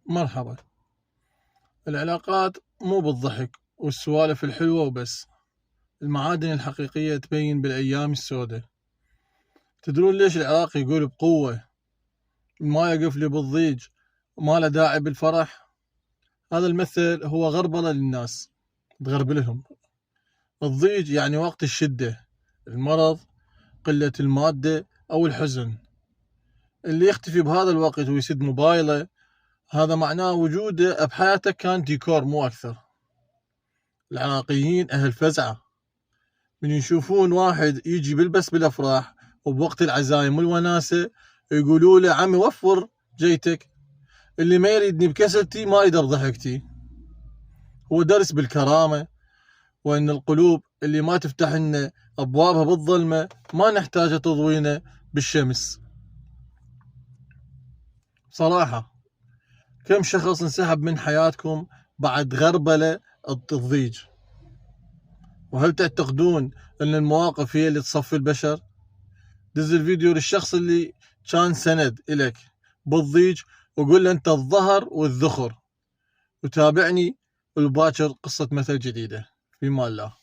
مرحبا. العلاقات مو بالضحك والسوالف الحلوة وبس، المعادن الحقيقية تبين بالأيام السوداء. تدرون ليش العراق يقول بقوة ما يقف لي بالضيج وما له داعي بالفرح؟ هذا المثل هو غربلة للناس، تغربلهم. الضيج يعني وقت الشدة، المرض، قلة المادة أو الحزن. اللي يختفي بهذا الوقت ويسد موبايله، هذا معناه وجوده بحياتك كان ديكور مو أكثر. العراقيين أهل فزعة، من يشوفون واحد يجي بلبس بالأفراح وبوقت العزايم والوناسة يقولوا له عمي وفر جيتك، اللي ما يريدني بكسرتي ما يدر ضحكتي. هو درس بالكرامة، وأن القلوب اللي ما تفتح لنا أبوابها بالظلمة ما نحتاج تضوينا بالشمس. صراحة كم شخص انسحب من حياتكم بعد غربلة الضيج؟ وهل تعتقدون أن المواقف هي اللي تصفي البشر؟ دز الفيديو للشخص اللي كان سند إلك بالضيج وقول له أنت الظهر والذخر، وتابعني والباكر قصة مثل جديدة. في مان الله.